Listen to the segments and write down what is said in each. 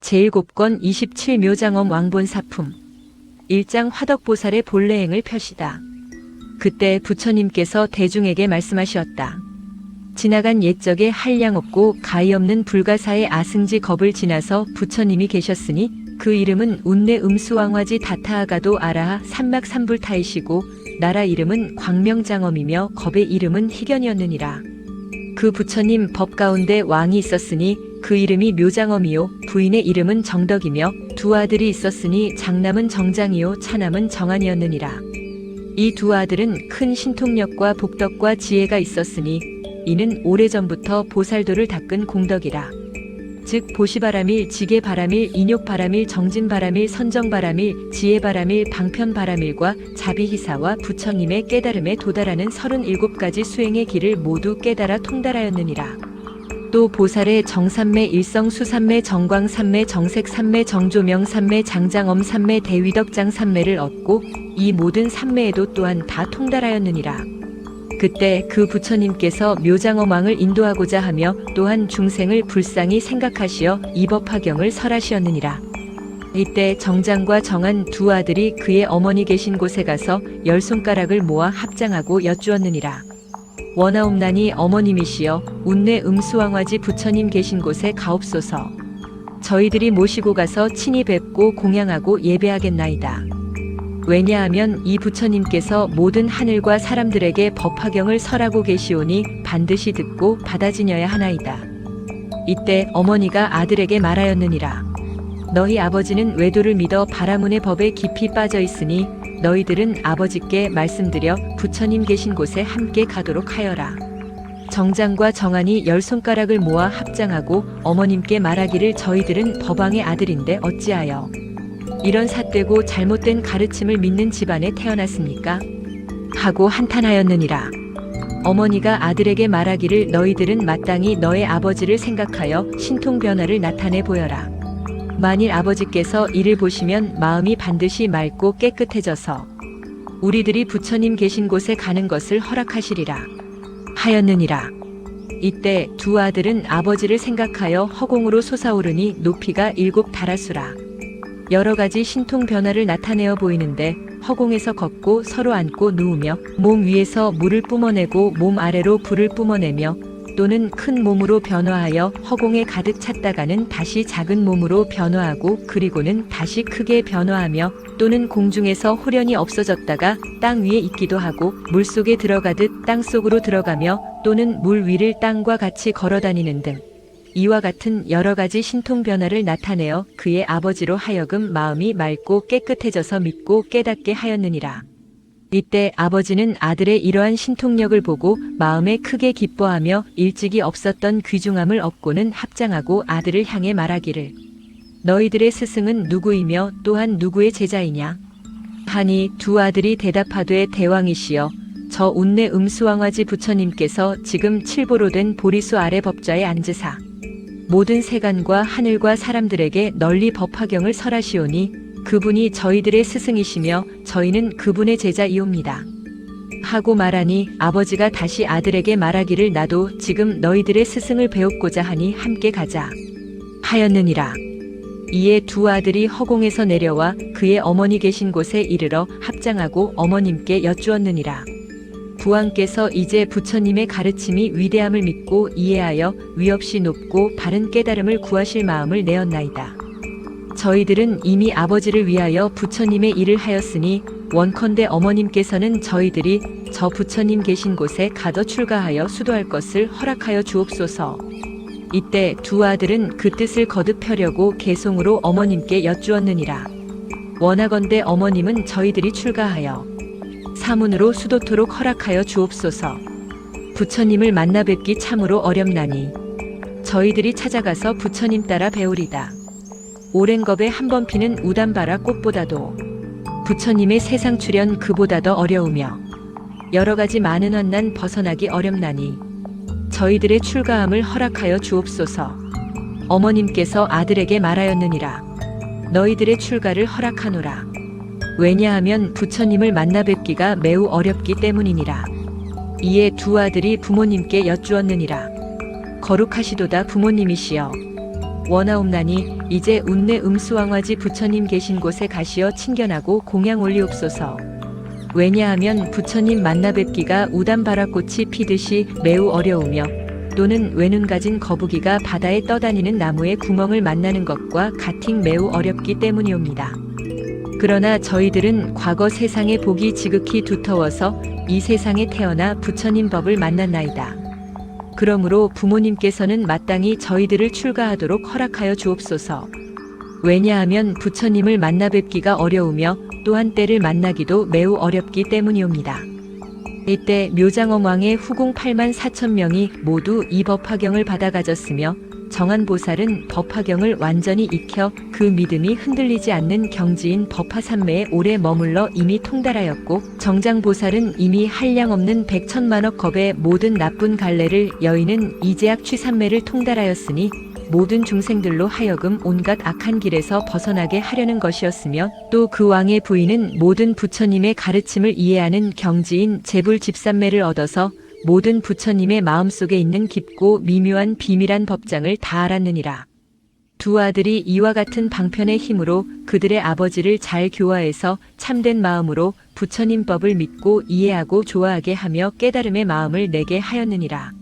제7권 27묘장엄 왕본사품 1장 화덕보살의 본래행을 펴시다. 그때 부처님께서 대중에게 말씀하셨다. 지나간 옛적에 한량 없고 가히 없는 불가사의 아승지 겁을 지나서 부처님이 계셨으니 그 이름은 운내 음수왕화지 다타아가도 아라하 삼막삼불타이시고 나라 이름은 광명장엄이며 겁의 이름은 희견이었느니라. 그 부처님 법 가운데 왕이 있었으니 그 이름이 묘장엄이요 부인의 이름은 정덕이며 두 아들이 있었으니 장남은 정장이요 차남은 정안이었느니라. 이 두 아들은 큰 신통력과 복덕과 지혜가 있었으니 이는 오래전부터 보살도를 닦은 공덕이라. 즉 보시바라밀, 지게바라밀, 인욕바라밀, 정진바라밀, 선정바라밀, 지혜바라밀, 방편바라밀과 자비희사와 부처님의 깨달음에 도달하는 37가지 수행의 길을 모두 깨달아 통달하였느니라. 또 보살의 정삼매, 일성수삼매, 정광삼매, 정색삼매, 정조명삼매, 장장엄삼매, 대위덕장삼매를 얻고 이 모든 삼매에도 또한 다 통달하였느니라. 그때 그 부처님께서 묘장엄왕을 인도하고자 하며 또한 중생을 불쌍히 생각하시어 이법화경을 설하시었느니라. 이때 정장과 정한 두 아들이 그의 어머니 계신 곳에 가서 10손가락을 모아 합장하고 여쭈었느니라. 원하옵나니 어머님이시여 운내 음수왕화지 부처님 계신 곳에 가옵소서. 저희들이 모시고 가서 친히 뵙고 공양하고 예배하겠나이다. 왜냐하면 이 부처님께서 모든 하늘과 사람들에게 법화경을 설하고 계시오니 반드시 듣고 받아지녀야 하나이다. 이때 어머니가 아들에게 말하였느니라. 너희 아버지는 외도를 믿어 바라문의 법에 깊이 빠져 있으니 너희들은 아버지께 말씀드려 부처님 계신 곳에 함께 가도록 하여라. 정장과 정안이 10손가락을 모아 합장하고 어머님께 말하기를 저희들은 법왕의 아들인데 어찌하여 이런 삿되고 잘못된 가르침을 믿는 집안에 태어났습니까? 하고 한탄하였느니라. 어머니가 아들에게 말하기를 너희들은 마땅히 너의 아버지를 생각하여 신통변화를 나타내 보여라. 만일 아버지께서 이를 보시면 마음이 반드시 맑고 깨끗해져서 우리들이 부처님 계신 곳에 가는 것을 허락하시리라 하였느니라. 이때 두 아들은 아버지를 생각하여 허공으로 솟아오르니 높이가 7다라수라. 여러 가지 신통 변화를 나타내어 보이는데 허공에서 걷고 서로 앉고 누우며 몸 위에서 물을 뿜어내고 몸 아래로 불을 뿜어내며 또는 큰 몸으로 변화하여 허공에 가득 찼다가는 다시 작은 몸으로 변화하고 그리고는 다시 크게 변화하며 또는 공중에서 홀연히 없어졌다가 땅 위에 있기도 하고 물속에 들어가듯 땅속으로 들어가며 또는 물 위를 땅과 같이 걸어다니는 등 이와 같은 여러 가지 신통 변화를 나타내어 그의 아버지로 하여금 마음이 맑고 깨끗해져서 믿고 깨닫게 하였느니라. 이때 아버지는 아들의 이러한 신통력을 보고 마음에 크게 기뻐하며 일찍이 없었던 귀중함을 얻고는 합장하고 아들을 향해 말하기를 너희들의 스승은 누구이며 또한 누구의 제자이냐 하니 두 아들이 대답하되 대왕이시여 저 운내 음수왕화지 부처님께서 지금 칠보로 된 보리수 아래 법좌에 앉으사 모든 세간과 하늘과 사람들에게 널리 법화경을 설하시오니 그분이 저희들의 스승이시며 저희는 그분의 제자이옵니다. 하고 말하니 아버지가 다시 아들에게 말하기를 나도 지금 너희들의 스승을 배우고자 하니 함께 가자 하였느니라. 이에 두 아들이 허공에서 내려와 그의 어머니 계신 곳에 이르러 합장하고 어머님께 여쭈었느니라. 부왕께서 이제 부처님의 가르침이 위대함을 믿고 이해하여 위없이 높고 바른 깨달음을 구하실 마음을 내었나이다. 저희들은 이미 아버지를 위하여 부처님의 일을 하였으니 원컨대 어머님께서는 저희들이 저 부처님 계신 곳에 가더 출가하여 수도할 것을 허락하여 주옵소서. 이때 두 아들은 그 뜻을 거듭 펴려고 개송으로 어머님께 여쭈었느니라. 원하건대 어머님은 저희들이 출가하여 사문으로 수도토록 허락하여 주옵소서. 부처님을 만나 뵙기 참으로 어렵나니 저희들이 찾아가서 부처님 따라 배우리다. 오랜 겁에 한 번 피는 우담바라 꽃보다도 부처님의 세상 출현 그보다 더 어려우며 여러 가지 많은 환난 벗어나기 어렵나니 저희들의 출가함을 허락하여 주옵소서. 어머님께서 아들에게 말하였느니라. 너희들의 출가를 허락하노라. 왜냐하면 부처님을 만나 뵙기가 매우 어렵기 때문이니라. 이에 두 아들이 부모님께 여쭈었느니라. 거룩하시도다 부모님이시여 원하옵나니 이제 운내 음수왕화지 부처님 계신 곳에 가시어 친견하고 공양 올리옵소서. 왜냐하면 부처님 만나 뵙기가 우담바라꽃이 피듯이 매우 어려우며 또는 외눈 가진 거북이가 바다에 떠다니는 나무의 구멍을 만나는 것과 같이 매우 어렵기 때문이옵니다. 그러나 저희들은 과거 세상의 복이 지극히 두터워서 이 세상에 태어나 부처님 법을 만났나이다. 그러므로 부모님께서는 마땅히 저희들을 출가하도록 허락하여 주옵소서. 왜냐하면 부처님을 만나 뵙기가 어려우며 또한 때를 만나기도 매우 어렵기 때문이옵니다. 이때 묘장엄 왕의 후궁 8만 4천 명이 모두 이 법화경을 받아 가졌으며 정한보살은 법화경을 완전히 익혀 그 믿음이 흔들리지 않는 경지인 법화산매에 오래 머물러 이미 통달하였고, 정장보살은 이미 한량 없는 100천만억 겁의 모든 나쁜 갈래를 여의는 이제악 취산매를 통달하였으니 모든 중생들로 하여금 온갖 악한 길에서 벗어나게 하려는 것이었으며, 또 그 왕의 부인은 모든 부처님의 가르침을 이해하는 경지인 재불집산매를 얻어서 모든 부처님의 마음속에 있는 깊고 미묘한 비밀한 법장을 다 알았느니라. 두 아들이 이와 같은 방편의 힘으로 그들의 아버지를 잘 교화해서 참된 마음으로 부처님 법을 믿고 이해하고 좋아하게 하며 깨달음의 마음을 내게 하였느니라.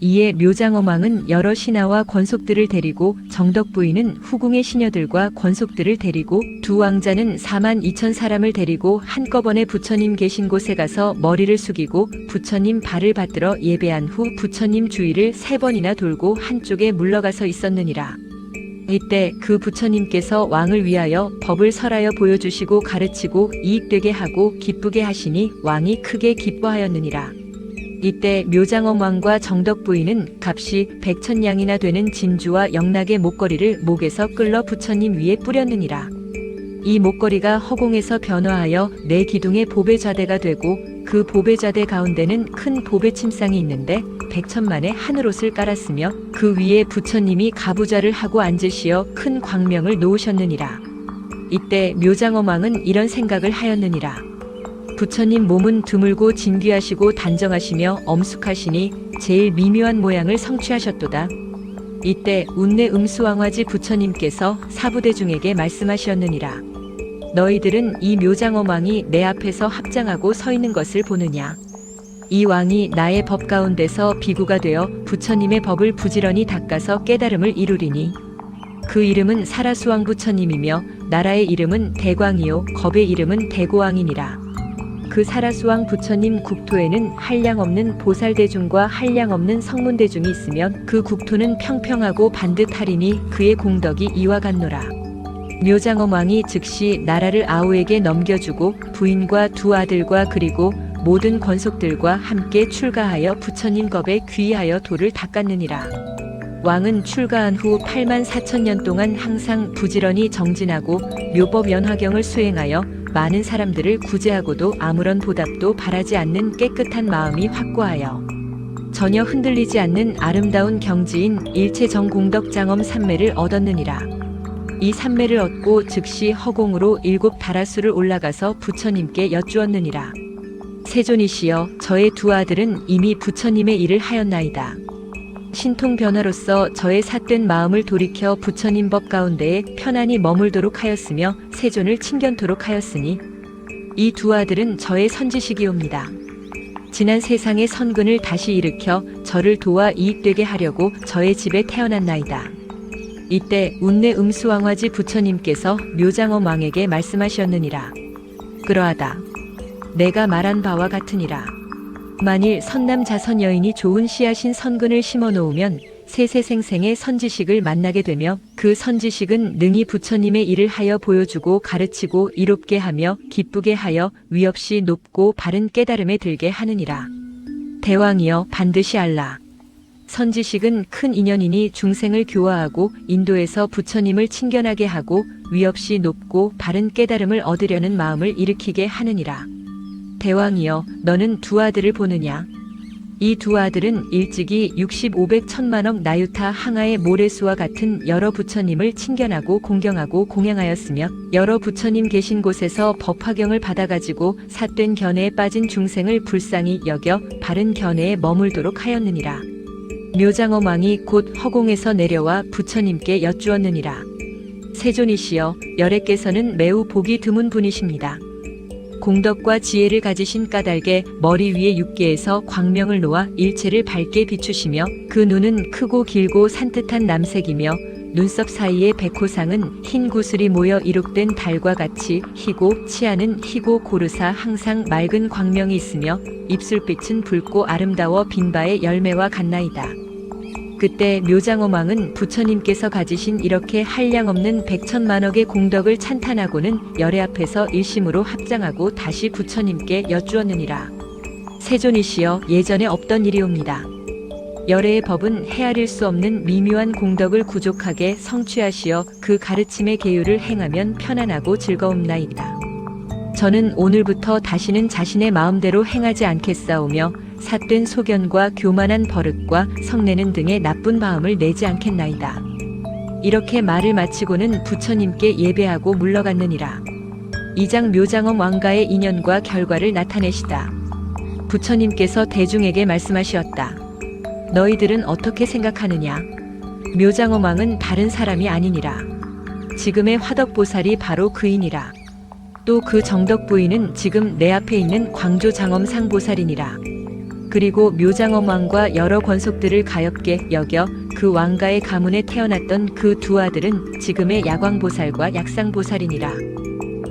이에 묘장엄 왕은 여러 신하와 권속들을 데리고, 정덕 부인은 후궁의 시녀들과 권속들을 데리고, 두 왕자는 4만 2천 사람을 데리고 한꺼번에 부처님 계신 곳에 가서 머리를 숙이고 부처님 발을 받들어 예배한 후 부처님 주위를 3번이나 돌고 한쪽에 물러가서 있었느니라. 이때 그 부처님께서 왕을 위하여 법을 설하여 보여주시고 가르치고 이익되게 하고 기쁘게 하시니 왕이 크게 기뻐하였느니라. 이때 묘장엄 왕과 정덕 부인은 값이 100천냥이나 되는 진주와 영락의 목걸이를 목에서 끌러 부처님 위에 뿌렸느니라. 이 목걸이가 허공에서 변화하여 네 기둥의 보배좌대가 되고, 그 보배좌대 가운데는 큰 보배침상이 있는데 100천만의 하늘옷을 깔았으며 그 위에 부처님이 가부좌를 하고 앉으시어 큰 광명을 놓으셨느니라. 이때 묘장엄 왕은 이런 생각을 하였느니라. 부처님 몸은 드물고 진귀하시고 단정하시며 엄숙하시니 제일 미묘한 모양을 성취하셨도다. 이때 운내 음수왕화지 부처님께서 사부대중에게 말씀하셨느니라. 너희들은 이 묘장엄 왕이 내 앞에서 합장하고 서 있는 것을 보느냐. 이 왕이 나의 법 가운데서 비구가 되어 부처님의 법을 부지런히 닦아서 깨달음을 이루리니 그 이름은 사라수왕 부처님이며 나라의 이름은 대광이요 겁의 이름은 대고왕이니라. 그 사라수왕 부처님 국토에는 한량 없는 보살대중과 한량 없는 성문대중이 있으면 그 국토는 평평하고 반듯하리니 그의 공덕이 이와 같노라. 묘장엄 왕이 즉시 나라를 아우에게 넘겨주고 부인과 두 아들과 그리고 모든 권속들과 함께 출가하여 부처님 겁에 귀의하여 도를 닦았느니라. 왕은 출가한 후 8만 4천 년 동안 항상 부지런히 정진하고 묘법 연화경을 수행하여 많은 사람들을 구제하고도 아무런 보답도 바라지 않는 깨끗한 마음이 확고하여 전혀 흔들리지 않는 아름다운 경지인 일체정공덕장엄 산매를 얻었느니라. 이 산매를 얻고 즉시 허공으로 7 다라수를 올라가서 부처님께 여쭈었느니라. 세존이시여, 저의 두 아들은 이미 부처님의 일을 하였나이다. 신통변화로서 저의 삿된 마음을 돌이켜 부처님 법 가운데에 편안히 머물도록 하였으며 세존을 친견토록 하였으니 이 두 아들은 저의 선지식이옵니다. 지난 세상의 선근을 다시 일으켜 저를 도와 이익되게 하려고 저의 집에 태어났나이다. 이때 운내 음수왕화지 부처님께서 묘장엄 왕에게 말씀하셨느니라. 그러하다. 내가 말한 바와 같으니라. 만일 선남자선 여인이 좋은 씨앗인 선근을 심어 놓으면 세세생생의 선지식을 만나게 되며 그 선지식은 능히 부처님의 일을 하여 보여주고 가르치고 이롭게 하며 기쁘게 하여 위 없이 높고 바른 깨달음에 들게 하느니라. 대왕이여, 반드시 알라. 선지식은 큰 인연이니 중생을 교화하고 인도에서 부처님을 친견하게 하고 위 없이 높고 바른 깨달음을 얻으려는 마음을 일으키게 하느니라. 대왕이여, 너는 두 아들을 보느냐? 이 두 아들은 일찍이 60, 500, 1000만억 나유타 항아의 모래수와 같은 여러 부처님을 친견하고 공경하고 공양하였으며 여러 부처님 계신 곳에서 법화경을 받아가지고 삿된 견해에 빠진 중생을 불쌍히 여겨 바른 견해에 머물도록 하였느니라. 묘장엄 왕이 곧 허공에서 내려와 부처님께 여쭈었느니라. 세존이시여, 열애께서는 매우 보기 드문 분이십니다. 공덕과 지혜를 가지신 까닭에 머리 위에 육계에서 광명을 놓아 일체를 밝게 비추시며 그 눈은 크고 길고 산뜻한 남색이며 눈썹 사이의 백호상은 흰 구슬이 모여 이룩된 달과 같이 희고 치아는 희고 고르사 항상 맑은 광명이 있으며 입술빛은 붉고 아름다워 빈바의 열매와 같나이다. 그때 묘장엄 왕은 부처님께서 가지신 이렇게 한량없는 백천만억의 공덕을 찬탄하고는 열애 앞에서 일심으로 합장하고 다시 부처님께 여쭈었느니라. 세존이시여, 예전에 없던 일이옵니다. 열애의 법은 헤아릴 수 없는 미묘한 공덕을 구족하게 성취하시어 그 가르침의 계율을 행하면 편안하고 즐거움나이다. 저는 오늘부터 다시는 자신의 마음대로 행하지 않겠사오며 삿된 소견과 교만한 버릇과 성내는 등의 나쁜 마음을 내지 않겠나이다. 이렇게 말을 마치고는 부처님께 예배하고 물러갔느니라. 2장 묘장엄 왕과의 인연과 결과를 나타내시다. 부처님께서 대중에게 말씀하시었다. 너희들은 어떻게 생각하느냐? 묘장엄 왕은 다른 사람이 아니니라. 지금의 화덕보살이 바로 그이니라. 또 그 정덕 부인은 지금 내 앞에 있는 광조장엄 상보살이니라. 그리고 묘장엄 왕과 여러 권속들을 가엾게 여겨 그 왕가의 가문에 태어났던 그 두 아들은 지금의 야광보살과 약상보살이니라.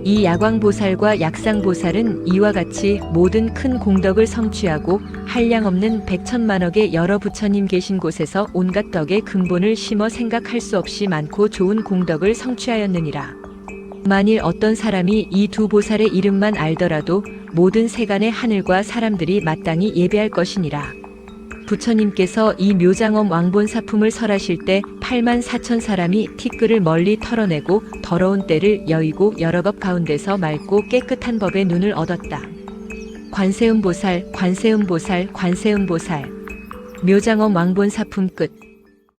이 야광보살과 약상보살은 이와 같이 모든 큰 공덕을 성취하고 한량없는 백천만억의 여러 부처님 계신 곳에서 온갖 덕의 근본을 심어 생각할 수 없이 많고 좋은 공덕을 성취하였느니라. 만일 어떤 사람이 이 두 보살의 이름만 알더라도 모든 세간의 하늘과 사람들이 마땅히 예배할 것이니라. 부처님께서 이 묘장엄 왕본사품을 설하실 때 8만 4천 사람이 티끌을 멀리 털어내고 더러운 때를 여의고 여러 법 가운데서 맑고 깨끗한 법의 눈을 얻었다. 관세음보살, 관세음보살, 관세음보살. 묘장엄 왕본사품 끝.